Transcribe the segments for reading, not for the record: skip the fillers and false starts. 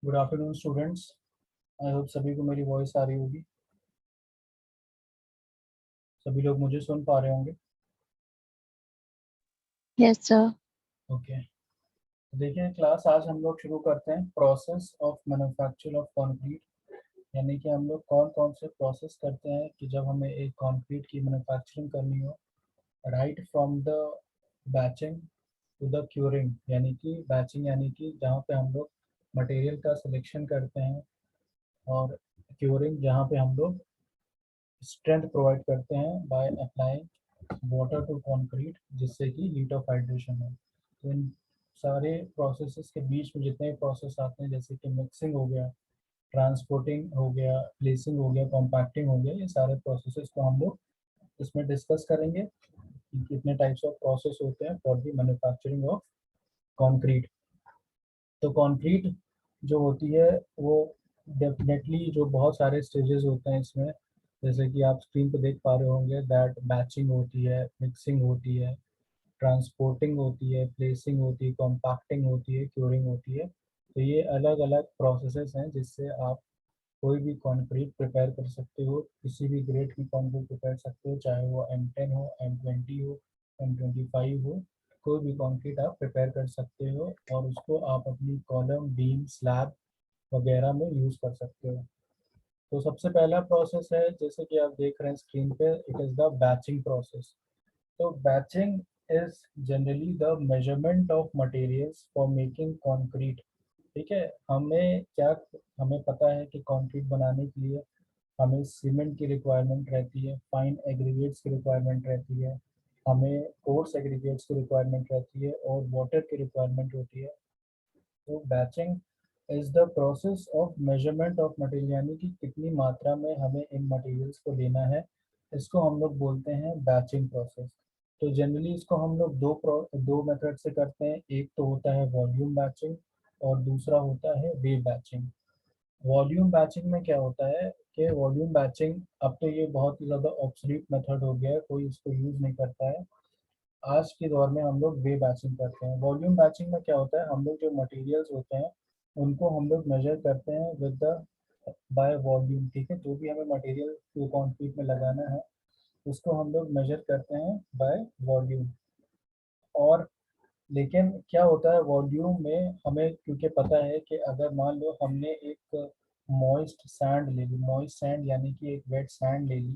Good afternoon students. I hope सभी को मेरी वॉइस आ रही होगी। सभी लोग मुझे सुन पा रहे होंगे। Yes sir. ओके, तो देखिए क्लास आज हम लोग शुरू करते हैं process of manufacture of concrete. यानी कि हम लोग कौन कौन से प्रोसेस करते हैं कि जब हमें एक कंक्रीट की मैन्युफैक्चरिंग करनी हो। Right from the batching to the curing, यानी कि बैचिंग यानी कि जहाँ पे हम लोग मटेरियल का सिलेक्शन करते हैं, और क्यूरिंग जहाँ पे हम लोग स्ट्रेंथ प्रोवाइड करते हैं by applying water to concrete, जिससे कि हीट ऑफ हाइड्रेशन है। तो इन सारे प्रोसेसेस के बीच में जितने प्रोसेस आते हैं, जैसे कि मिक्सिंग हो गया, ट्रांसपोर्टिंग हो गया, प्लेसिंग हो गया, कॉम्पैक्टिंग हो गया, ये सारे प्रोसेसेस को हम लोग इसमें डिस्कस करेंगे कि कितने टाइप्स ऑफ प्रोसेस होते हैं for the manufacturing of concrete. तो कंक्रीट जो होती है वो डेफिनेटली जो बहुत सारे स्टेजेस होते हैं इसमें, जैसे कि आप स्क्रीन पे देख पा रहे होंगे दैट बैचिंग होती है, मिक्सिंग होती है, ट्रांसपोर्टिंग होती है, प्लेसिंग होती है, कॉम्पैक्टिंग होती है, क्यूरिंग होती है। तो ये अलग अलग प्रोसेसेस हैं जिससे आप कोई भी कंक्रीट प्रिपेयर कर सकते हो, किसी भी ग्रेड की कंक्रीट प्रिपेयर कर सकते हो, चाहे वो M10 हो, M20 हो, M25 हो। कोई भी कंक्रीट आप प्रिपेयर कर सकते हो और उसको आप अपनी कॉलम, बीम, स्लैब वगैरह में यूज़ कर सकते हो। तो सबसे पहला प्रोसेस है, जैसे कि आप देख रहे हैं स्क्रीन पे, it is the batching process. तो batching is generally the measurement of materials for making concrete. ठीक है, हमें पता है कि कंक्रीट बनाने के लिए हमें सीमेंट की रिक्वायरमेंट रहती है, फाइन एग्रीगेट्स की रिक्वायरमेंट रहती है, हमें कोर्स एग्रीगेट्स की रिक्वायरमेंट रहती है और वाटर की रिक्वायरमेंट होती है। तो batching is the process of measurement of material, यानी कि कितनी मात्रा में हमें इन मटेरियल्स को लेना है, इसको हम लोग बोलते हैं बैचिंग प्रोसेस। तो जनरली इसको हम लोग दो मेथड से करते हैं। एक तो होता है वॉल्यूम बैचिंग और दूसरा होता है वेव बैचिंग। वॉल्यूम बैचिंग में क्या होता है कि वॉल्यूम बैचिंग, अब तो ये बहुत ही ज़्यादा ऑब्सोलीट मेथड हो गया है, कोई इसको यूज़ नहीं करता है। आज के दौर में हम लोग वे बैचिंग करते हैं। वॉल्यूम बैचिंग में क्या होता है, हम लोग जो मटेरियल्स होते हैं उनको हम लोग मेजर करते हैं विद द बाय वॉल्यूम। ठीक है, जो भी हमें मटेरियल को कंक्रीट में लगाना है उसको हम लोग मेजर करते हैं बाय वॉल्यूम। और लेकिन क्या होता है वॉल्यूम में, हमें क्योंकि पता है कि अगर मान लो हमने एक मॉइस्ट सैंड ले ली, मॉइस्ट सैंड यानी कि एक वेट सैंड ले ली,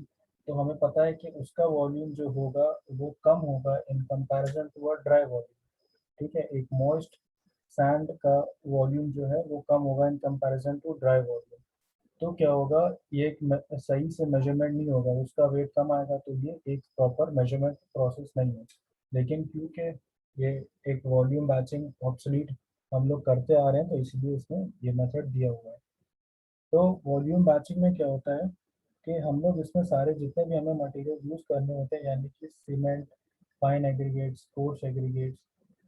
तो हमें पता है कि उसका वॉल्यूम जो होगा वो कम होगा in comparison to a dry volume. ठीक है, एक मॉइस्ट सैंड का वॉल्यूम जो है वो कम होगा in comparison to dry volume. तो क्या होगा, ये एक सही से मेजरमेंट नहीं होगा, उसका वेट कम आएगा, तो ये एक प्रॉपर मेजरमेंट प्रोसेस नहीं है। लेकिन क्योंकि ये एक वॉल्यूम बैचिंग ऑब्सोलीट हम लोग करते आ रहे हैं, तो इसलिए इसमें ये मेथड दिया हुआ है। तो वॉल्यूम बैचिंग में क्या होता है कि हम लोग इसमें सारे जितने भी हमें मटेरियल यूज़ करने होते हैं, यानी कि cement, fine aggregates, course aggregates,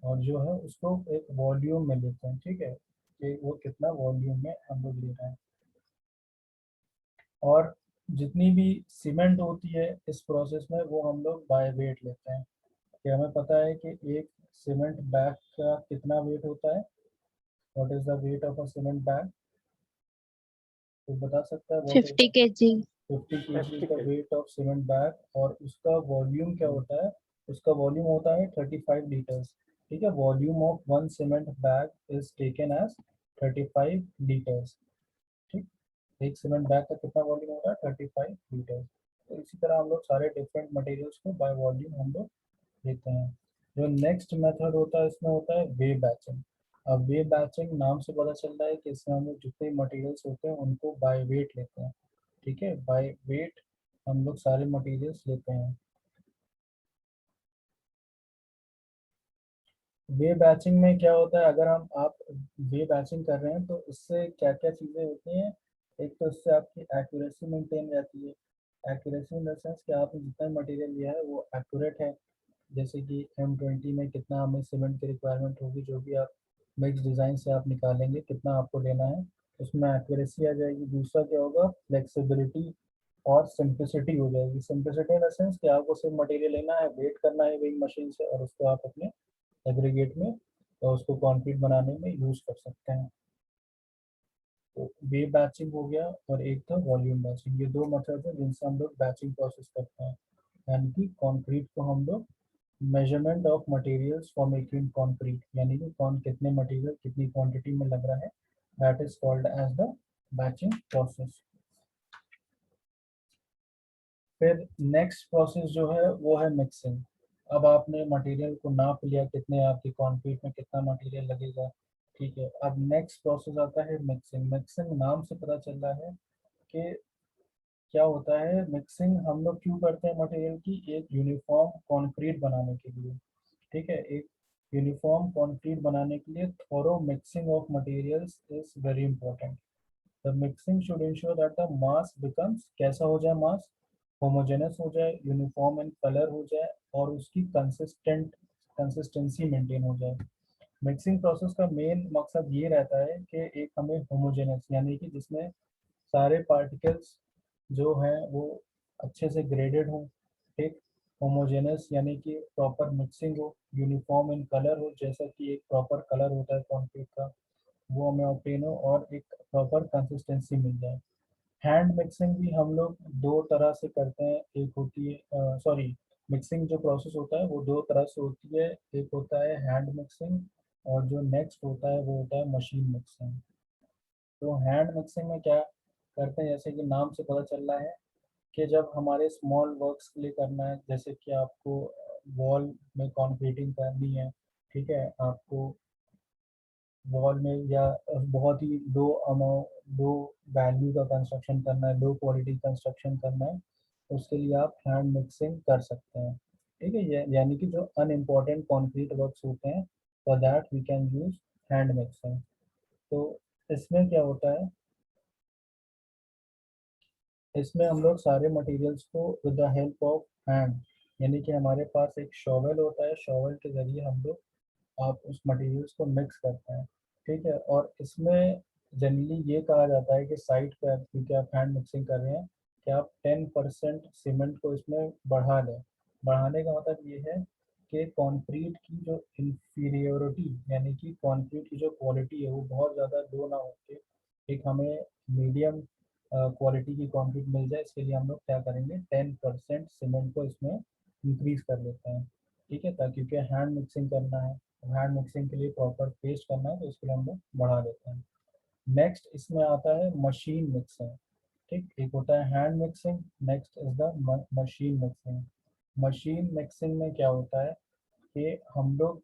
और जो है उसको एक वॉल्यूम में लेते हैं। ठीक है, कि वो कितना वॉल्यूम में हम लोग ले रहे हैं। और जितनी भी सीमेंट होती है इस प्रोसेस में वो हम लोग बाय वेट लेते हैं, कि हमें पता है कि एक सीमेंट बैग का कितना वेट होता है। What is the weight of a cement bag, तो बता सकता है व्हाट इज 50 kg। 50 kg का वेट ऑफ सीमेंट बैग, और उसका वॉल्यूम क्या होता है, उसका वॉल्यूम होता है 35 लीटर्स। ठीक है, volume of one cement bag is taken as 35 litres. ठीक, एक सीमेंट बैग का कितना वॉल्यूम होगा, 35 लीटर। तो इसी तरह हम लोग सारे डिफरेंट मटेरियल्स को बाय वॉल्यूम हम लोग लेते हैं। जो नेक्स्ट मेथड होता है इसमें होता है वे बैचिंग। अब वे बैचिंग नाम से पता चल रहा है कि इसमें हम लोग जितने मटेरियल्स होते हैं उनको बाय वेट लेते हैं। ठीक है, बाय वेट हम लोग सारे मटेरियल्स लेते हैं। वे बैचिंग में क्या होता है, अगर हम आप वे बैचिंग कर रहे हैं तो इससे क्या क्या चीज़ें होती हैं। एक तो इससे आपकी एक्यूरेसी मेंटेन रहती है। एक्यूरेसी इन द सेंस कि आपने जितना मटेरियल लिया है वो एक्यूरेट है। जैसे कि M20 में कितना हमें सीमेंट की रिक्वायरमेंट होगी, जो भी आप मिक्स डिज़ाइन से आप निकालेंगे कितना आपको लेना है, उसमें एक्यूरेसी आ जाएगी। दूसरा क्या होगा, फ्लेक्सिबिलिटी और सिंप्लिसिटी हो जाएगी। सिंप्लिसिटी इन द सेंस कि आपको सिर्फ मटेरियल लेना है, वेट करना है वेइंग मशीन से, और उसको आप अपने एग्रीगेट में और उसको कंक्रीट बनाने में यूज़ कर सकते हैं। तो वेव बैचिंग हो गया और एक था वॉल्यूम बैचिंग। ये दो मेथड है जिनसे हम लोग बैचिंग प्रोसेस करते हैं, यानी कि कंक्रीट को हम लोग measurement of materials for making concrete, यानी कि कौन कितने मटेरियल कितनी क्वांटिटी में लग रहा है, that is called as the batching process. फिर नेक्स्ट प्रोसेस जो है वो है मिक्सिंग। अब आपने मटेरियल को नाप लिया कितने आपकी कंक्रीट में कितना मटेरियल लगेगा, ठीक है। अब नेक्स्ट प्रोसेस आता है मिक्सिंग। मिक्सिंग नाम से पता चल रहा है कि क्या होता है। मिक्सिंग हम लोग क्यों करते हैं मटेरियल की, एक यूनिफॉर्म कंक्रीट बनाने के लिए, ठीक है। एक यूनिफॉर्म कंक्रीट बनाने के लिए thorough mixing of materials is very important. The mixing should ensure that the mass becomes, कैसा हो जाए मास, होमोजेनस हो जाए, यूनिफॉर्म इन कलर हो जाए और उसकी कंसिस्टेंसी मेंटेन हो जाए। मिक्सिंग प्रोसेस का मेन मकसद ये रहता है कि एक हमें होमोजेनस, यानी कि जिसमें सारे पार्टिकल्स जो हैं वो अच्छे से ग्रेडेड हों, ठीक। होमोजेनस यानी कि प्रॉपर मिक्सिंग हो, यूनिफॉर्म इन कलर हो, जैसा कि एक प्रॉपर कलर होता है कॉन्क्रीट का, वो हमें ऑब्टेन हो और एक प्रॉपर कंसिस्टेंसी मिल जाए। हैंड मिक्सिंग भी हम लोग दो तरह से करते हैं। एक होती है सॉरी, मिक्सिंग जो प्रोसेस होता है वो दो तरह से होती है। एक होता है हैंड मिक्सिंग और जो नेक्स्ट होता है वो होता है मशीन मिक्सिंग। तो हैंड मिक्सिंग में क्या करते हैं, जैसे कि नाम से पता चल रहा है कि जब हमारे स्मॉल वर्क्स के लिए करना है, जैसे कि आपको वॉल में कंक्रीटिंग करनी है, ठीक है, आपको वॉल में या बहुत ही दो वैल्यू का कंस्ट्रक्शन करना है, लो क्वालिटी कंस्ट्रक्शन करना है, उसके लिए आप हैंड मिक्सिंग कर सकते हैं, ठीक है। ये यानी कि जो अनइम्पॉर्टेंट कंक्रीट वर्क्स होते हैं for that we can use hand mixing. तो इसमें क्या होता है, इसमें हम लोग सारे मटेरियल्स को with the help of hand, यानी कि हमारे पास एक शॉवेल होता है, शॉवेल के ज़रिए हम लोग आप उस मटेरियल्स को मिक्स करते हैं, ठीक है। और इसमें जनरली ये कहा जाता है कि साइट पे क्योंकि आप हैंड मिक्सिंग कर रहे हैं कि आप 10% सीमेंट को इसमें बढ़ा दें। बढ़ाने का मतलब ये है कि कंक्रीट की जो इंफीरियोरिटी, यानी कि कंक्रीट की जो क्वालिटी है वो बहुत ज़्यादा लो ना होके एक हमें मीडियम क्वालिटी की कंक्रीट मिल जाए, इसके लिए हम लोग क्या करेंगे, 10% सीमेंट को इसमें इंक्रीज कर लेते हैं, ठीक है। ताकि क्योंकि हैंड मिक्सिंग करना है, हैंड मिक्सिंग के लिए प्रॉपर पेस्ट करना है, तो इसके लिए हम लोग बढ़ा देते हैं। नेक्स्ट इसमें आता है मशीन मिक्सिंग, ठीक। एक होता है hand mixing, next is the machine mixing. Machine mixing में क्या होता है कि हम लोग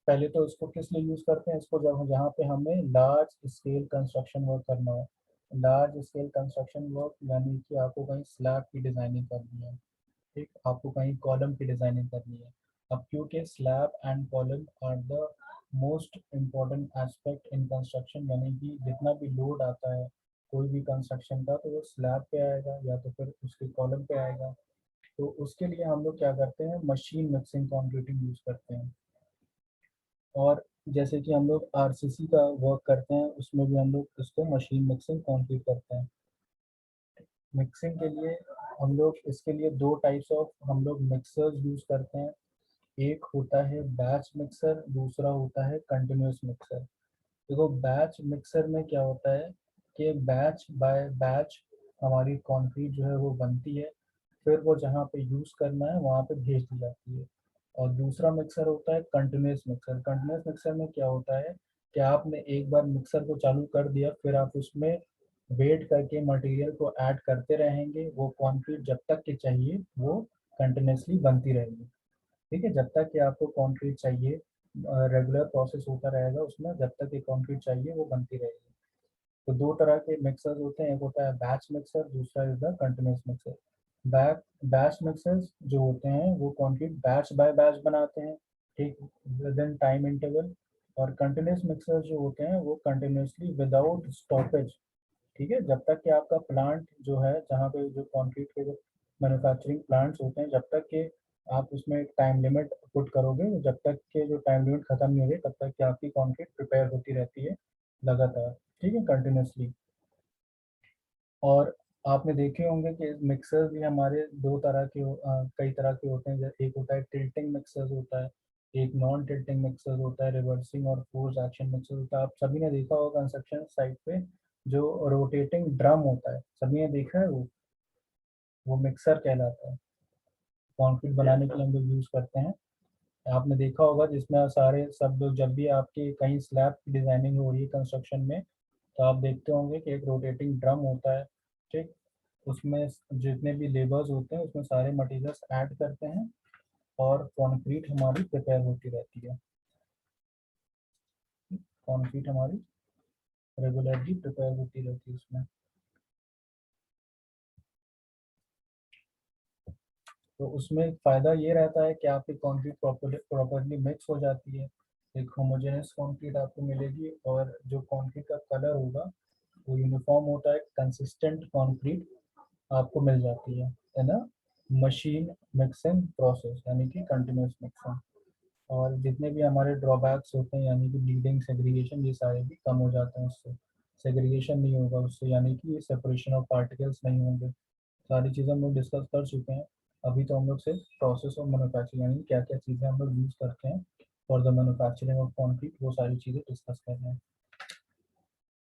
पहले तो इसको किस लिए यूज़ करते हैं, इसको जब जहाँ पे हमें लार्ज स्केल कंस्ट्रक्शन वर्क करना हो। लार्ज स्केल कंस्ट्रक्शन वर्क यानी कि आपको कहीं स्लैब की डिज़ाइनिंग करनी है, ठीक, आपको कहीं कॉलम की डिज़ाइनिंग करनी है। अब क्योंकि slab and column are the most important aspect in construction, यानी कि जितना भी लोड आता है कोई भी कंस्ट्रक्शन का तो वो स्लैब पे आएगा या तो फिर उसके कॉलम पे आएगा। तो उसके लिए हम लोग क्या करते हैं, मशीन मिक्सिंग कंक्रीटिंग यूज़ करते हैं। और जैसे कि हम लोग आरसीसी का वर्क करते हैं उसमें भी हम लोग इसको मशीन मिक्सिंग कंक्रीट करते हैं। मिक्सिंग के लिए हम लोग इसके लिए दो टाइप्स ऑफ हम लोग मिक्सर्स यूज़ करते हैं। एक होता है बैच मिक्सर, दूसरा होता है कंटिन्यूस मिक्सर। देखो बैच मिक्सर में क्या होता है कि बैच बाय बैच हमारी कंक्रीट जो है वो बनती है, फिर वो जहाँ पे यूज़ करना है वहाँ पे भेज दी जाती है। और दूसरा मिक्सर होता है कंटिन्यूस मिक्सर। कंटिन्यूस मिक्सर में क्या होता है कि आपने एक बार मिक्सर को चालू कर दिया, फिर आप उसमें वेट करके मटेरियल को ऐड करते रहेंगे, वो कंक्रीट जब तक कि चाहिए वो कंटिन्यूसली बनती रहेगी, ठीक है। जब तक कि आपको कंक्रीट चाहिए, रेगुलर प्रोसेस होता रहेगा उसमें, जब तक ये कंक्रीट चाहिए वो बनती रहेगी। तो दो तरह के मिक्सर्स होते हैं, एक होता है बैच मिक्सर, दूसरा is the continuous mixer. Batch batch mixers जो होते हैं वो कंक्रीट बैच बाय बैच बनाते हैं, ठीक, विद इन टाइम इंटरवल। और कंटिन्यूस मिक्सर्स जो होते हैं वो कंटिन्यूसली विदाउट स्टॉपेज, ठीक है। जब तक कि आपका प्लांट जो है जहाँ पे जो कंक्रीट के जो मैन्युफैक्चरिंग प्लांट्स होते हैं, जब तक कि आप उसमें टाइम लिमिट पुट करोगे, जब तक के जो टाइम लिमिट खत्म नहीं होगी तब तक कि आपकी कंक्रीट प्रिपेयर होती रहती है लगातार, ठीक है, कंटिन्यूसली। और आपने देखे होंगे कि मिक्सर भी हमारे दो तरह के कई तरह के होते हैं। एक होता है टिल्टिंग मिक्सर होता है, एक नॉन टिल्टिंग मिक्सर होता है, रिवर्सिंग और फोर्स एक्शन मिक्सर होता है। आप सभी ने देखा होगा कंस्ट्रक्शन साइट पे जो रोटेटिंग ड्रम होता है, सभी ने देखा है, वो मिक्सर कहलाता है। कंक्रीट बनाने के लिए हम लोग यूज़ करते हैं। आपने देखा होगा जिसमें सारे सब लोग, जब भी आपकी कहीं स्लैब की डिजाइनिंग हो रही है कंस्ट्रक्शन में, तो आप देखते होंगे कि एक रोटेटिंग ड्रम होता है। ठीक, उसमें जितने भी लेबर्स होते हैं उसमें सारे मटेरियल्स ऐड करते हैं और कंक्रीट हमारी प्रिपेयर होती रहती है। कंक्रीट हमारी रेगुलरली प्रिपेयर होती रहती है उसमें। तो उसमें फ़ायदा ये रहता है कि आपकी कंक्रीट प्रॉपरली मिक्स हो जाती है, एक होमोजेनस कंक्रीट आपको मिलेगी, और जो कंक्रीट का कलर होगा वो यूनिफॉर्म होता है, कंसिस्टेंट कंक्रीट आपको मिल जाती है ना। मशीन मिक्सिंग प्रोसेस यानी कि कंटिन्यूस मिक्सिंग, और जितने भी हमारे ड्रॉबैक्स होते हैं यानी कि ब्लीडिंग, सेग्रीगेशन, ये सारे भी कम हो जाते हैं उससे। सेग्रीगेशन नहीं होगा उससे, यानी कि सेपरेशन ऑफ पार्टिकल्स नहीं होंगे। सारी चीज़ें हम लोग डिस्कस कर चुके हैं। अभी तो हम लोग सिर्फ प्रोसेस ऑफ मैन्युफैक्चरिंग यानी क्या क्या चीज़ें हम लोग यूज़ करते हैं for the manufacturing of concrete, वो सारी चीज़ें डिस्कस कर रहे हैं।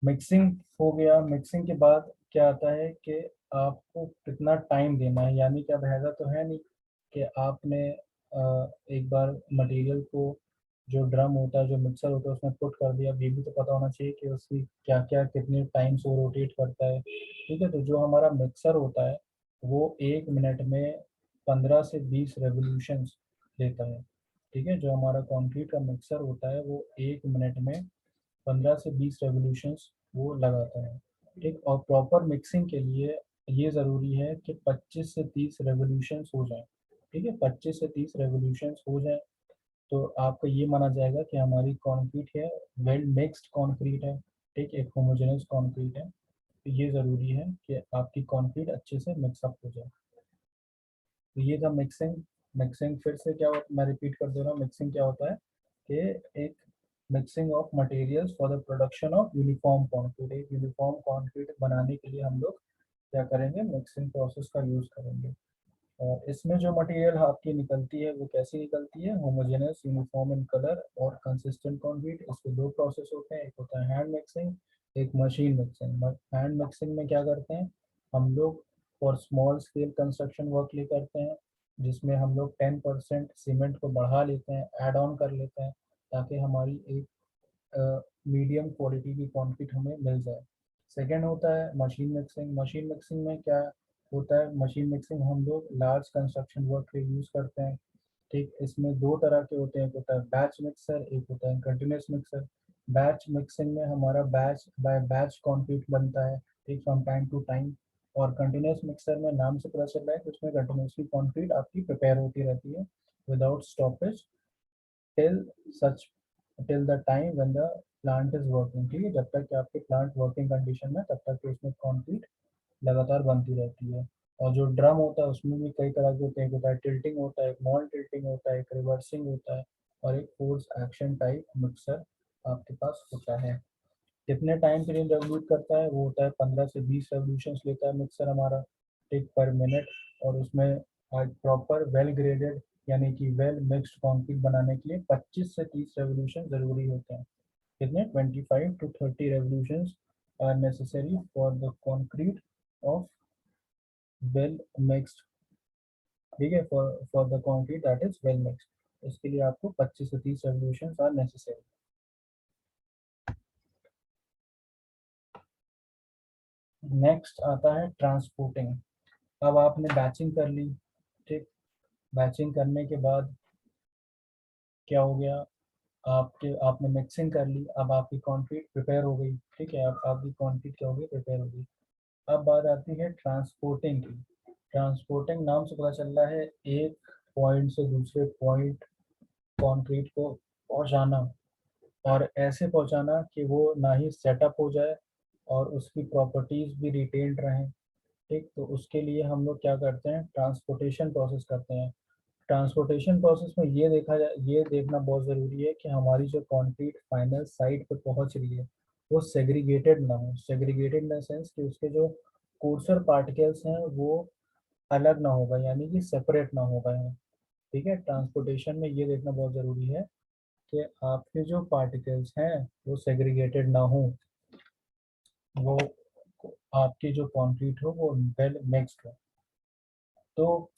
मिक्सिंग हो गया। मिक्सिंग के बाद क्या आता है कि आपको कितना टाइम देना है, यानी कि अब ऐसा तो है नहीं कि आपने एक बार मटेरियल को, जो ड्रम होता है, जो मिक्सर होता है, उसमें पुट कर दिया। अब ये भी तो पता होना चाहिए कि उसकी क्या क्या कितने टाइम से वो रोटेट करता है। ठीक है, तो जो हमारा मिक्सर होता है वो 1 मिनट में 15 से 20 रेवोल्यूशंस लेता है। ठीक है, जो हमारा कंक्रीट का मिक्सर होता है वो 1 मिनट में 15 से 20 रेवोल्यूशंस वो लगाता है। ठीक, और प्रॉपर मिक्सिंग के लिए ये ज़रूरी है कि 25 से 30 रेवोल्यूशंस हो जाए। ठीक है, 25 से 30 रेवोल्यूशंस हो जाए तो आपको ये माना जाएगा कि हमारी कंक्रीट है वेल मिक्स्ड कंक्रीट है। ठीक, एक होमोजेनस कंक्रीट है। तो ये ज़रूरी है कि आपकी कंक्रीट अच्छे से मिक्सअप हो जाए। तो ये था मिक्सिंग। मिक्सिंग फिर से क्या होता, मैं रिपीट कर दे रहा हूँ, मिक्सिंग क्या होता है कि एक mixing of materials for the production of uniform concrete. एक यूनिफॉर्म कंक्रीट बनाने के लिए हम लोग क्या करेंगे, मिक्सिंग प्रोसेस का यूज़ करेंगे। और इसमें जो मटेरियल आपकी निकलती है वो कैसी निकलती है, होमोजेनस, यूनिफॉर्म इन कलर और कंसिस्टेंट कंक्रीट। इसके दो प्रोसेस होते हैं, एक होता है हैंड मिक्सिंग, एक मशीन मिक्सिंग। हैंड मिक्सिंग में क्या करते हैं हम लोग, for small scale construction work लिए करते हैं, जिसमें हम लोग 10% सीमेंट को बढ़ा लेते हैं, ऐड ऑन कर लेते हैं, ताकि हमारी एक मीडियम क्वालिटी की कंक्रीट हमें मिल जाए। सेकेंड होता है मशीन मिक्सिंग। मशीन मिक्सिंग में क्या होता है, मशीन मिक्सिंग हम लोग लार्ज कंस्ट्रक्शन वर्क के यूज़ करते हैं। ठीक, इसमें दो तरह के होते हैं, एक होता है बैच मिक्सर, एक होता है कंटिन्यूस मिक्सर। बैच मिक्सिंग में हमारा बैच बाय बैच कंक्रीट बनता है, ठीक, फ्रॉम टाइम टू टाइम। और कंटिन्यूस मिक्सर में नाम से पता चल रहा है कि उसमें कंटिन्यूसली कंक्रीट आपकी प्रिपेयर होती रहती है without stoppage till such till the time when the plant is working. ठीक है, जब तक कि आपके प्लांट वर्किंग कंडीशन में, तब तक कि उसमें कंक्रीट लगातार बनती रहती है। और जो ड्रम होता है उसमें भी कई तरह के होते हैं, एक होता है टिल्टिंग होता है, एक नॉन टिल्टिंग होता है, एक रिवर्सिंग होता है, और एक फोर्स एक्शन टाइप मिक्सर आपके पास होता है। कितने टाइम के लिए रेवोल्यूट करता है, वो होता है 15 से 20 रेवोल्यूशंस लेता है मिक्सर हमारा, ठीक, पर मिनट। और उसमें प्रॉपर वेल ग्रेडेड यानी कि वेल मिक्स्ड कंक्रीट बनाने के लिए 25 से 30 रेवोल्यूशन ज़रूरी होते हैं। कितने, 25 to 30 revolutions are necessary for the concrete of well mixed. ठीक है, for the concrete that is well mixed, इसके लिए आपको 25 से 30 रेवोल्यूशंस आर नेसेसरी। नेक्स्ट आता है ट्रांसपोर्टिंग। अब आपने बैचिंग कर ली, ठीक, बैचिंग करने के बाद क्या हो गया, आपने मिक्सिंग कर ली, अब आपकी कंक्रीट प्रिपेयर हो गई। ठीक है, अब आपकी कंक्रीट क्या हो गई, प्रिपेयर हो गई। अब बात आती है ट्रांसपोर्टिंग की। ट्रांसपोर्टिंग नाम से पता चल रहा है एक पॉइंट से दूसरे पॉइंट कंक्रीट को पहुंचाना, और ऐसे पहुंचाना कि वो ना ही सेटअप हो जाए और उसकी प्रॉपर्टीज भी रिटेन्ड रहें। ठीक, तो उसके लिए हम लोग क्या करते हैं, ट्रांसपोर्टेशन प्रोसेस करते हैं। ट्रांसपोर्टेशन प्रोसेस में ये देखना बहुत ज़रूरी है कि हमारी जो कंक्रीट फाइनल साइट पे पहुंच रही है वो सेग्रीगेटेड ना हो। सेग्रीगेटेड इन द सेंस कि उसके जो कोर्सर पार्टिकल्स हैं वो अलग ना होगा, यानी कि सेपरेट ना होगा है। ठीक है, ट्रांसपोर्टेशन में ये देखना बहुत ज़रूरी है कि आपके जो पार्टिकल्स हैं वो सेग्रीगेटेड ना हो। वो आपकी जो कंक्रीट हो वो वेल मिक्स्ड हो। तो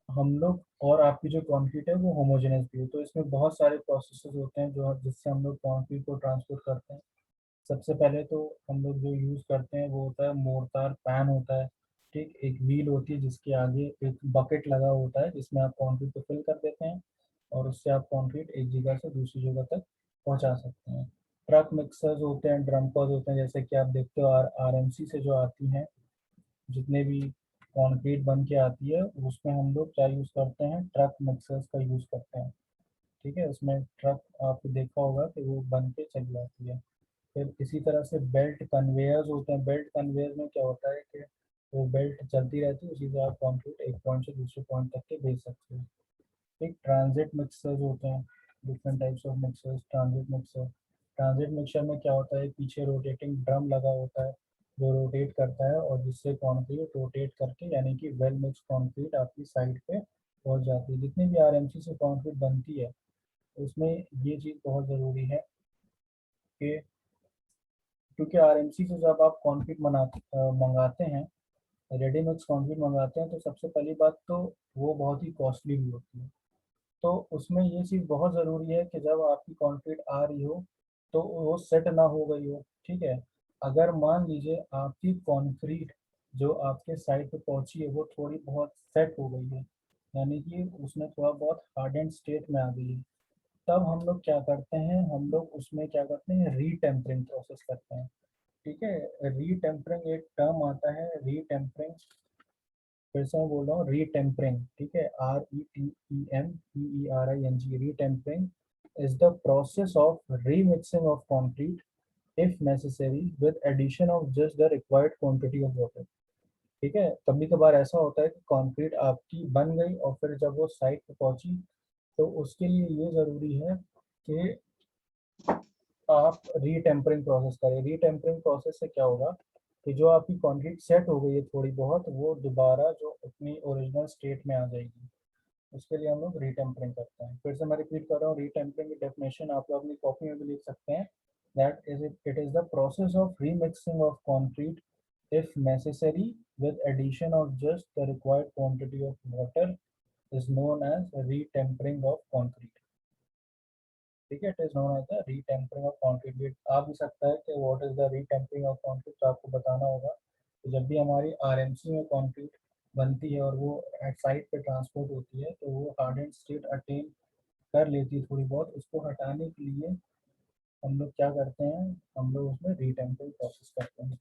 हम लोग और आपकी जो कंक्रीट है वो होमोजेनस भी हो। तो इसमें बहुत सारे प्रोसेसेस होते हैं जो जिससे हम लोग कंक्रीट को ट्रांसपोर्ट करते हैं। सबसे पहले तो हम लोग जो यूज़ करते हैं वो होता है मोर्टार पैन होता है। ठीक, एक व्हील होती है जिसके आगे एक बकेट लगा होता है जिसमें आप कंक्रीट को फिल कर देते हैं और उससे आप कंक्रीट एक जगह से दूसरी जगह तक पहुंचा सकते हैं। ट्रक मिक्सर्स होते हैं, ड्रम्पर्स होते हैं, जैसे कि आप देखते हो आरएमसी से जो आती हैं, जितने भी कंक्रीट बन के आती है उसमें हम लोग क्या यूज़ करते हैं, ट्रक मिक्सर्स का यूज़ करते हैं। ठीक है, उसमें ट्रक आपने देखा होगा कि वो बन के चली जाती है। फिर इसी तरह से बेल्ट कन्वेयर्स होते हैं। बेल्ट कन्वेयर में क्या होता है कि वो बेल्ट चलती रहती है, उसी से आप कंक्रीट एक पॉइंट से दूसरे पॉइंट तक के भेज सकते हैं। एक ट्रांजिट मिक्सर्स होते हैं, different types of mixers. Transit mixer में क्या होता है, पीछे रोटेटिंग ड्रम लगा होता है जो रोटेट करता है और जिससे कंक्रीट रोटेट करके यानी कि वेल मिक्स कंक्रीट आपकी साइड पे पहुंच जाती है। जितनी भी आरएमसी से कंक्रीट बनती है उसमें ये चीज़ बहुत ज़रूरी है कि क्योंकि आरएमसी से जब आप कंक्रीट मंगाते हैं, रेडीमिक्स कंक्रीट मंगाते हैं, तो सबसे पहली बात तो वो बहुत ही कॉस्टली भी होती है। तो उसमें ये चीज़ बहुत ज़रूरी है कि जब आपकी कंक्रीट आ रही हो तो वो सेट ना हो गई हो। ठीक है, अगर मान लीजिए आपकी कंक्रीट जो आपके साइड पे पहुंची है वो थोड़ी बहुत सेट हो गई है, यानी कि उसमें थोड़ा बहुत हार्डेंड स्टेट में आ गई है, तब हम लोग क्या करते हैं, हम लोग उसमें क्या करते हैं, रीटेम्परिंग प्रोसेस करते हैं। ठीक है, रीटेम्परिंग एक टर्म आता है, रीटेम्परिंग, फिर से मैं बोल रहा हूँ, रीटेम्परिंग। ठीक है, RETEMPERING, retempering is the process of remixing of concrete if necessary with addition of just the required quantity of water। ठीक है, कभी कभार ऐसा होता है कि कंक्रीट आपकी बन गई और फिर जब वो साइट पे पहुंची तो उसके लिए ये ज़रूरी है कि आप रीटेम्परिंग प्रोसेस करें। रीटेम्परिंग प्रोसेस से क्या होगा कि जो आपकी कंक्रीट सेट हो गई है थोड़ी बहुत, वो दोबारा जो अपनी ओरिजिनल स्टेट में आ जाएगी। उसके लिए हम लोग रीटेम्परिंग करते हैं। फिर से मैं रिपीट कर रहा हूँ, रीटेम्परिंग की डेफिनेशन आप लोग अपनी कॉपी में भी लिख सकते हैं। That is it is the process of remixing of concrete if necessary with addition of just the required quantity of water is known as retempering of concrete। ठीक है, it is known as the retempering of concrete. आ भी सकता है कि what is the retempering of concrete, तो आपको बताना होगा। तो जब भी हमारी आरएमसी में कंक्रीट बनती है और वो एट साइट पे ट्रांसपोर्ट होती है तो वो हार्डेंड स्टेट अटेन कर लेती है थोड़ी बहुत, उसको हटाने के लिए हम लोग क्या करते हैं, हम लोग उसमें रीटेम्परिंग प्रोसेस करते हैं।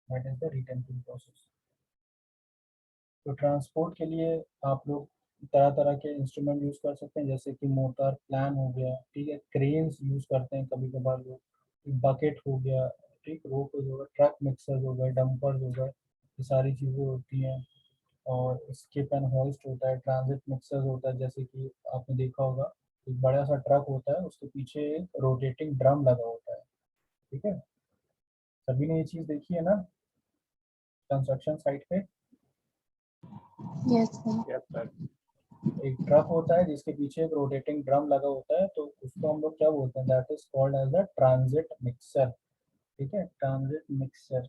That is the retempering process. तो ट्रांसपोर्ट के लिए आप लोग तरह तरह के इंस्ट्रूमेंट यूज़ कर सकते हैं, जैसे कि मोटर प्लान हो गया। ठीक है, क्रेन्स यूज़ करते हैं कभी कभार लोग, बकेट हो गया, ठीक, रोप हो गया, ट्रक मिक्सर हो गए, डंपर्स हो गए, ये सारी चीज़ें होती हैं। और स्किप एंड होइस्ट होता है, ट्रांजिट मिक्सर होता है, जैसे कि आपने देखा होगा एक बड़ा सा ट्रक होता है उसके पीछे एक रोटेटिंग ड्रम लगा होता है। ठीक है, सभी ने ये चीज़ देखी है ना कंस्ट्रक्शन साइट पे। Yes, sir. Yes, sir. एक ट्रक होता है जिसके पीछे एक रोटेटिंग ड्रम लगा होता है, तो उसको हम लोग क्या बोलते हैं, that is called as a transit mixer. ठीक है, ट्रांजिट मिक्सर।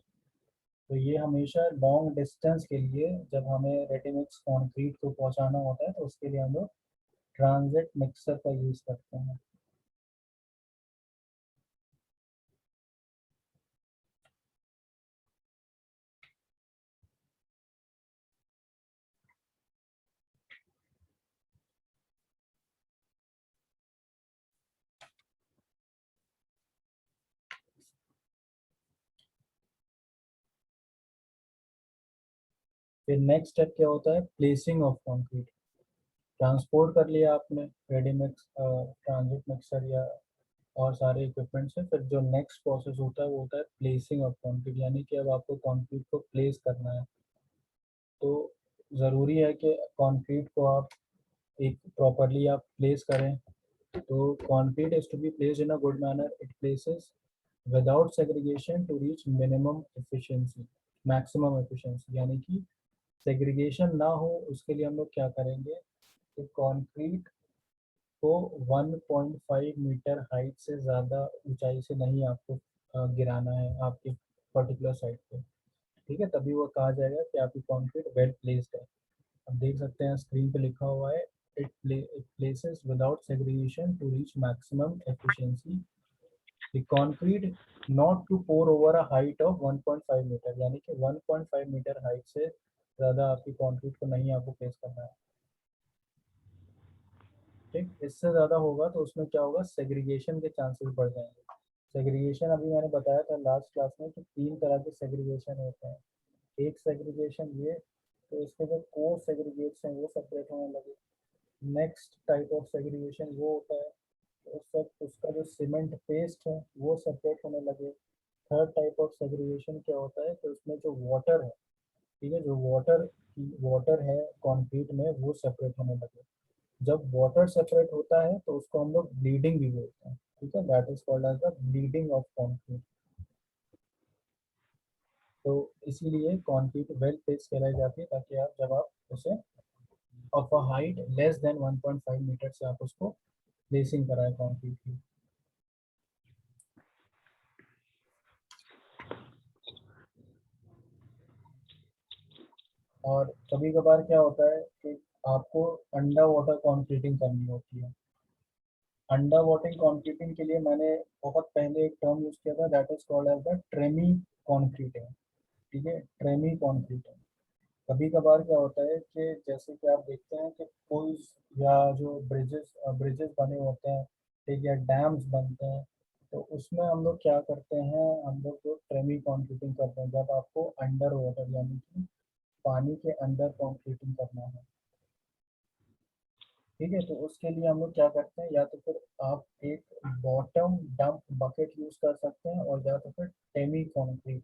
तो ये हमेशा लॉन्ग डिस्टेंस के लिए जब हमें रेडीमिक्स कंक्रीट को पहुंचाना होता है तो उसके लिए हम लोग ट्रांजिट मिक्सर का यूज़ करते हैं। फिर नेक्स्ट स्टेप क्या होता है, प्लेसिंग ऑफ कंक्रीट। ट्रांसपोर्ट कर लिया आपने रेडीमिक्स ट्रांजिट मिक्सर या और सारे इक्विपमेंट से, फिर जो नेक्स्ट प्रोसेस होता है वो होता है प्लेसिंग ऑफ कंक्रीट, यानी कि अब आपको कंक्रीट को प्लेस करना है। तो ज़रूरी है कि कंक्रीट को आप एक प्रॉपरली आप प्लेस करें। तो concrete is to be placed in a good manner, it places without segregation to reach minimum efficiency, maximum efficiency, यानी कि सेग्रीगेशन ना हो उसके लिए हम लोग क्या करेंगे कि कंक्रीट को 1.5 मीटर हाइट से ज़्यादा ऊंचाई से नहीं आपको गिराना है आपके पर्टिकुलर साइट पे, ठीक है, तभी वो कहा जाएगा कि आपकी कंक्रीट वेल प्लेस्ड है। अब देख सकते हैं स्क्रीन पे लिखा हुआ है, it places without segregation to reach maximum efficiency the concrete not to pour over a height of 1.5 metre, यानी कि 1.5 मीटर हाइट से ज़्यादा आपकी कंक्रीट को नहीं आपको प्लेस करना है। ठीक, इससे ज़्यादा होगा तो उसमें क्या होगा, सेग्रीगेशन के चांसेस बढ़ जाएंगे। सेग्रीगेशन अभी मैंने बताया था लास्ट क्लास में कि 3 तरह के सेग्रीगेशन होते हैं। एक सेग्रीगेशन ये, तो इसके जो कोर सेग्रीगेट्स हैं वो सेपरेट होने लगे। नेक्स्ट टाइप ऑफ सेग्रीगेशन वो होता है तो उसका जो सीमेंट पेस्ट है वो सेपरेट होने लगे। थर्ड टाइप ऑफ सेग्रीगेशन क्या होता है, तो उसमें जो वाटर है, ठीक है, जो वाटर है कंक्रीट में वो सेपरेट होने लगे। जब वाटर सेपरेट होता है तो उसको हम लोग ब्लीडिंग भी बोलते हैं, ठीक है, that is called as the bleeding of concrete. तो इसीलिए कंक्रीट वेल प्लेस कहलाई जाती है, ताकि आप जब आप उसे off a height less than 1.5 metre से आप उसको प्लेसिंग कराएं कंक्रीट की। और कभी कभार क्या होता है कि आपको अंडर वाटर कंक्रीटिंग करनी होती है। अंडर वाटर कंक्रीटिंग के लिए मैंने बहुत पहले एक टर्म यूज किया था, that is called as the tremie concreting, ठीक है, ट्रेमी कंक्रीटिंग। कभी कभार क्या होता है कि जैसे कि आप देखते हैं कि पुल्स या जो ब्रिजेस ब्रिजेस बने होते हैं, ठीक, या डैम्स बनते हैं, तो उसमें हम लोग क्या करते हैं, हम लोग जो ट्रेमी कंक्रीटिंग करते हैं जब आपको अंडर वाटर यानी कि पानी के अंदर कंक्रीटिंग करना है, ठीक है, तो उसके लिए हम लोग क्या करते हैं, या तो फिर आप एक बॉटम डंप बकेट यूज कर सकते हैं, और या तो फिर Temi concrete,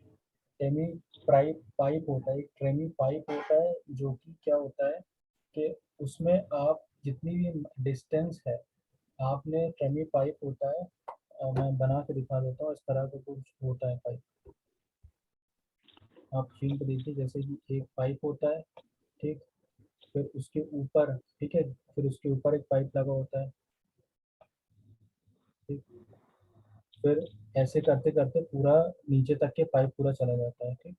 Temi pipe pipe होता है, एक ट्रेमी पाइप होता है जो कि क्या होता है कि उसमें आप जितनी भी डिस्टेंस है, आपने ट्रेमी पाइप होता है, मैं बना के दिखा देता हूँ, इस तरह का कुछ होता है पाइप, आप फील देखिए, जैसे कि एक पाइप होता है, ठीक, फिर उसके ऊपर, ठीक है, फिर उसके ऊपर एक पाइप लगा होता है, ठीक, फिर ऐसे करते करते पूरा नीचे तक के पाइप पूरा चला जाता है, ठीक,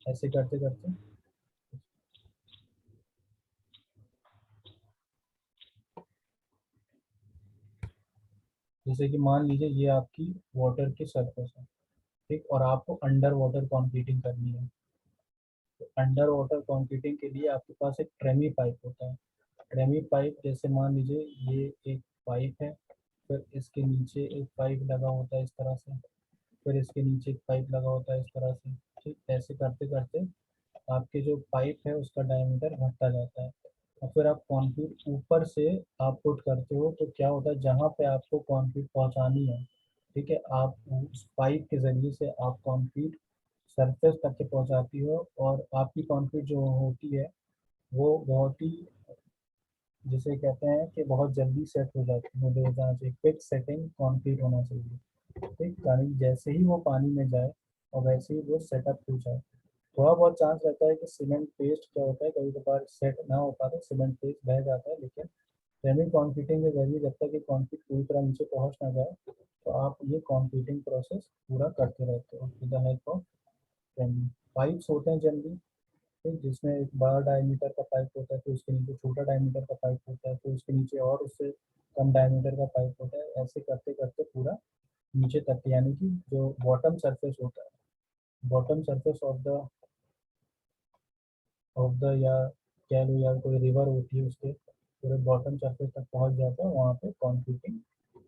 ऐसे करते करते, जैसे कि मान लीजिए ये आपकी वाटर की सरफेस है, ठीक, और आपको अंडर वाटर कंक्रीटिंग करनी है। तो अंडर वाटर कंक्रीटिंग के लिए आपके पास एक ट्रेमी पाइप होता है। ट्रेमी पाइप जैसे मान लीजिए ये एक पाइप है, फिर इसके नीचे एक पाइप लगा होता है इस तरह से, फिर इसके नीचे एक पाइप लगा होता है इस तरह से, ठीक, ऐसे करते करते आपके जो पाइप है उसका डायमीटर घटता जाता है। और फिर आप कंक्रीट ऊपर से आप पुट करते हो, तो क्या होता है, जहाँ पे आपको कंक्रीट पहुँचानी है, ठीक है, आप उस पाइप के ज़रिए से आप कंक्रीट सरफेस तक के पहुँचाती हो, और आपकी कंक्रीट जो होती है वो बहुत ही, जिसे कहते हैं कि बहुत जल्दी सेट हो जाती हो जाना चाहिए, क्विक सेटिंग कंक्रीट होना चाहिए, ठीक, यानी जैसे ही वो पानी में जाए और वैसे ही वो सेटअप हो जाए। थोड़ा बहुत चांस रहता है कि सीमेंट पेस्ट क्या होता है, कभी कभार सेट ना हो पाता, सीमेंट पेस्ट बह जाता है, लेकिन सेमी कंक्रीटिंग के जरिए जब तक ये कंक्रीट पूरी तरह नीचे पहुंच ना जाए, तो आप ये कंक्रीटिंग प्रोसेस पूरा करते रहते हो with the help of tremie. Pipes होते हैं जनरली, ठीक, जिसमें एक बड़ा डायमीटर का पाइप होता है, फिर उसके नीचे छोटा डायमीटर का पाइप होता है, फिर उसके नीचे और उससे कम डायमीटर का पाइप होता है, ऐसे करते करते पूरा नीचे तक, यानी कि जो बॉटम सरफेस होता है, बॉटम सरफेस ऑफ द या कह लो या कोई रिवर होती है उसके पूरे बॉटम सरफेस तक पहुंच जाता है, वहाँ पे कंक्रीटिंग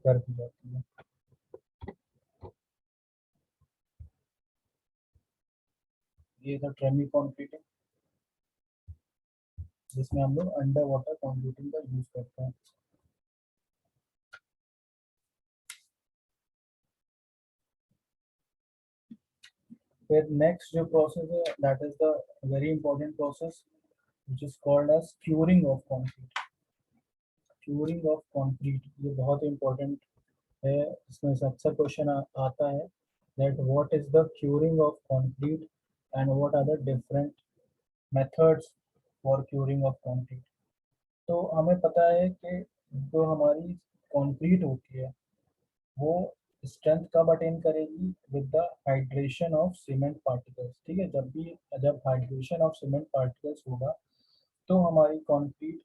कर दी जाती है। ये था ट्रेमी कंक्रीटिंग, जिसमें हम लोग अंडर वाटर कंक्रीटिंग का यूज करते हैं। फिर नेक्स्ट जो प्रोसेस है, that is the very important process which is called as curing of concrete. Curing of concrete ये बहुत इंपॉर्टेंट है, इसमें से अक्सर क्वेश्चन आता है that what is the curing of concrete and what are the different methods for curing of concrete। तो हमें पता है कि जो हमारी कंक्रीट होती है वो स्ट्रेंथ कब अटेन करेगी? With the hydration of cement particles. ठीक है, जब हाइड्रेशन ऑफ सीमेंट पार्टिकल्स होगा तो हमारी कंक्रीट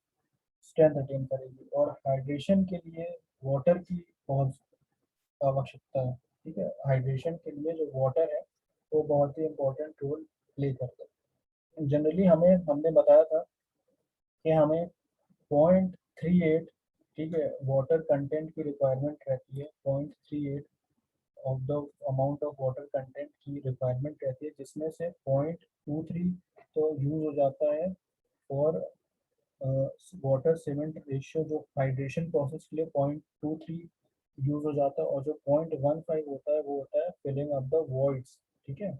स्ट्रेंथ अटेन करेगी। और हाइड्रेशन के लिए वाटर की बहुत आवश्यकता है। ठीक है, हाइड्रेशन के लिए जो वाटर है वो बहुत ही इम्पोर्टेंट रोल प्ले करता है। जनरली हमने बताया था कि हमें 0.38, ठीक है, वाटर कंटेंट की रिक्वायरमेंट रहती है। 0.38 of the amount of water content की रिक्वायरमेंट रहती है, जिसमें से 0.23 तो यूज हो जाता है और वाटर सीमेंट रेशियो जो हाइड्रेशन प्रोसेस के लिए 0.23 यूज हो जाता है, और जो 0.15 होता है वो होता है फिलिंग अप द वॉइड्स। ठीक है,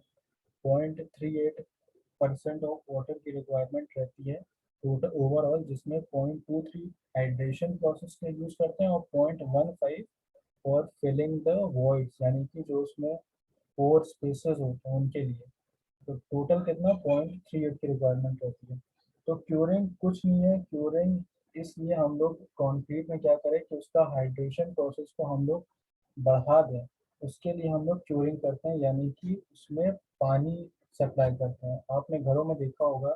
0.38% ऑफ वाटर की रिक्वायरमेंट रहती है टोटल ओवरऑल, जिसमें 0.23 हाइड्रेशन प्रोसेस के यूज करते हैं और 0.15 फॉर फिलिंग द वॉइड्स, यानी कि जो उसमें फोर स्पेसेस होते हैं उनके लिए। तो टोटल कितना 0.38 की रिक्वायरमेंट रहती है। तो क्यूरिंग कुछ नहीं है, क्यूरिंग इसलिए हम लोग कंक्रीट में क्या करें कि उसका हाइड्रेशन प्रोसेस को हम लोग बढ़ा दें। उसके लिए हम लोग क्यूरिंग करते हैं, यानी कि उसमें पानी सप्लाई करते हैं। आपने घरों में देखा होगा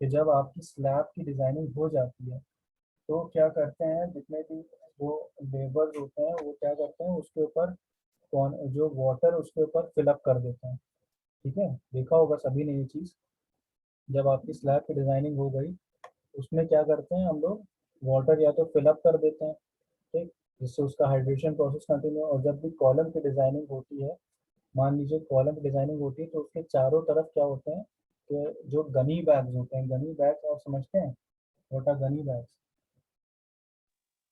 कि जब आपकी स्लैब की डिज़ाइनिंग हो जाती है तो क्या करते हैं, जितने भी वो लेबर्स होते हैं वो क्या करते हैं, उसके ऊपर कौन जो वाटर उसके ऊपर फिलअप कर देते हैं। ठीक है, देखा होगा सभी ने ये चीज़। जब आपकी स्लैब की डिज़ाइनिंग हो गई उसमें क्या करते हैं हम लोग, वाटर या तो फिलअप कर देते हैं, ठीक, जिससे उसका हाइड्रेशन प्रोसेस कंटिन्यू। और जब भी कॉलम की डिज़ाइनिंग होती है, मान लीजिए कॉलम की डिज़ाइनिंग होती है, तो उसके चारों तरफ क्या होते हैं कि जो गनी बैग्स होते हैं, गनी बैग्स आप समझते हैं, what are gunny bags?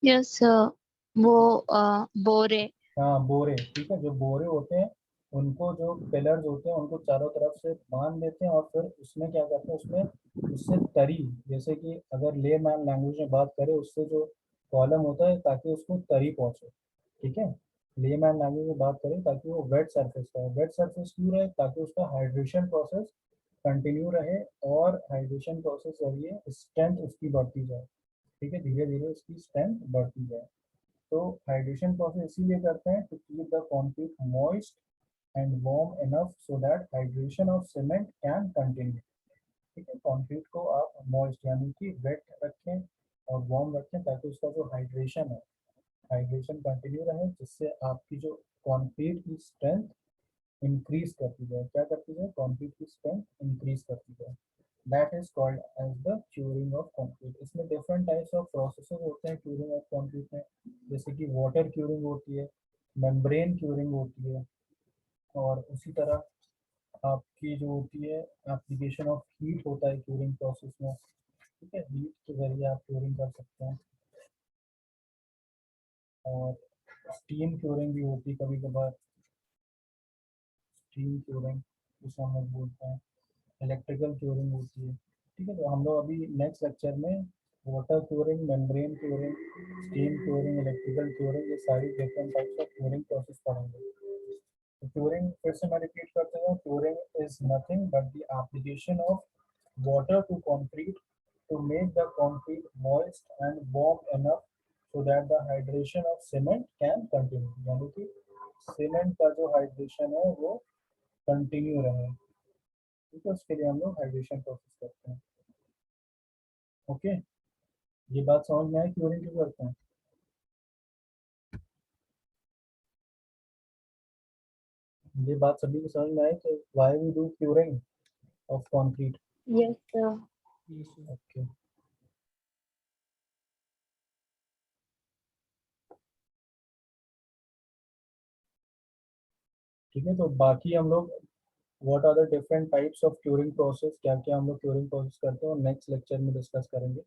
Yes, वो बोरे। हाँ, बोरे। ठीक है, जो बोरे होते हैं उनको, जो पिलर्स होते हैं उनको चारों तरफ से बांध देते हैं, और फिर उसमें क्या करते हैं, उसमें उससे तरी, जैसे कि अगर ले मैन लैंग्वेज में बात करें, उससे जो कॉलम होता है ताकि उसको तरी पहुंचे। ठीक है, ले मैन लैंग्वेज में बात करें ताकि वो वेट सरफेस का है। वेट सरफेस क्यों रहे? ताकि उसका हाइड्रेशन प्रोसेस कंटिन्यू रहे और हाइड्रेशन प्रोसेस जरिए स्ट्रेंथ उसकी बढ़ती जाए। ठीक है, धीरे धीरे उसकी स्ट्रेंथ बढ़ती जाए। तो हाइड्रेशन प्रोसेस इसीलिए करते हैं to keep the concrete moist and warm enough so that hydration of cement can continue. ठीक है, कंक्रीट को आप मॉइस्ट यानी कि वेट रखें और वार्म रखें ताकि उसका जो हाइड्रेशन है, हाइड्रेशन कंटिन्यू रहे, जिससे आपकी जो कंक्रीट की स्ट्रेंथ इंक्रीज करती जाए। क्या करती जाए? कंक्रीट की स्ट्रेंथ इंक्रीज करती जाए। That is called as the curing of concrete. इसमें डिफरेंट टाइप्स ऑफ प्रोसेसेस होते हैं क्यूरिंग ऑफ कंक्रीट में, जैसे कि वाटर क्यूरिंग होती है, मेम्ब्रेन क्यूरिंग होती है, और उसी तरह आपकी जो होती है एप्लीकेशन ऑफ हीट होता है क्यूरिंग प्रोसेस में। ठीक है, हीट के जरिए आप क्यूरिंग कर सकते हैं। और स्टीम क्यूरिंग भी होती है कभी कभार, स्टीम क्यूरिंग जिसे हम लोग बोलते हैं। इलेक्ट्रिकल क्यूरिंग होती है। ठीक है, तो हम लोग अभी नेक्स्ट लेक्चर में water curing, membrane curing, steam curing, electrical curing, ये सारी different types of curing process पढ़ेंगे। तो क्यूरिंग फिर से मैं रिपीट करते हैं, curing is nothing but the application of water to concrete to make the concrete moist and warm enough so that the hydration of cement can continue, यानी कि cement का जो हाइड्रेशन है वो कंटिन्यू रहे। ठीक है, उसके लिए हम लोग हाइड्रेशन प्रोसेस करते हैं। ओके, ये बात समझ में आई क्यूरिंग क्यों करते हैं? ये बात सभी को समझ में आई कि why we do curing of concrete? Yes sir. Okay, ठीक है, तो बाकी हम लोग what are the different types of curing process, क्या क्या हम लोग क्यूरिंग प्रोसेस करते हैं, और नेक्स्ट लेक्चर में डिस्कस करेंगे।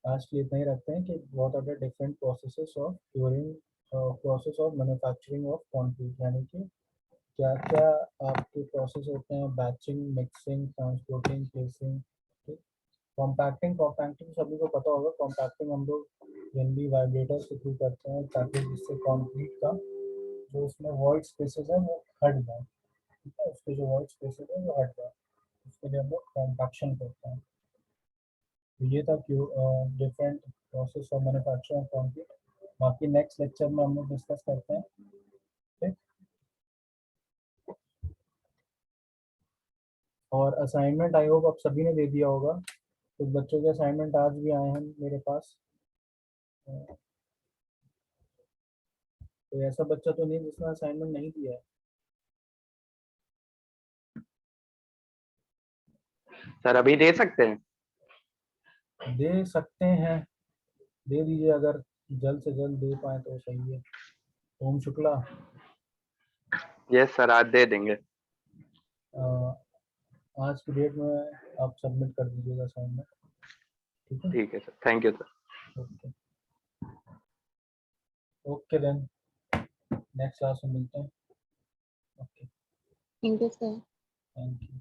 आज के लिए इतना ही रखते हैं कि what are the different processes of curing, process of manufacturing of concrete, यानी कि क्या क्या आपके प्रोसेस होते हैं, batching, mixing, transporting, placing, compacting. Compacting सभी को पता होगा, कॉम्पैक्टिंग हम लोग जनरली वाइब्रेटर के थ्रू करते हैं ताकि जिससे कंक्रीट का जो उसमें वॉइड स्पेसेस है वो हट जाए। ठीक है, उसके जो वॉइड स्पेसेस है वो हट जाए, उसके लिए हम लोग कॉम्पैक्शन करते हैं। तो ये था क्यों different process of manufacturing of concrete. बाकी नेक्स्ट लेक्चर में हम लोग डिस्कस करते हैं और असाइनमेंट आई होप आप सभी ने दे दिया होगा। कुछ बच्चों के असाइनमेंट आज भी आए हैं मेरे पास। कोई ऐसा बच्चा तो नहीं जिसने असाइनमेंट नहीं दिया है? सर अभी दे सकते हैं? दे सकते हैं, दे दीजिए, अगर जल्द से जल्द दे पाए तो सही है। ओम शुक्ला, यस सर, आज दे देंगे। आज की डेट में आप सबमिट कर दीजिएगा असाइनमेंट, ठीक है? ठीक है sir, thank you sir. Okay, okay then, next class में मिलते हैं। Okay, thank you sir. Thank you.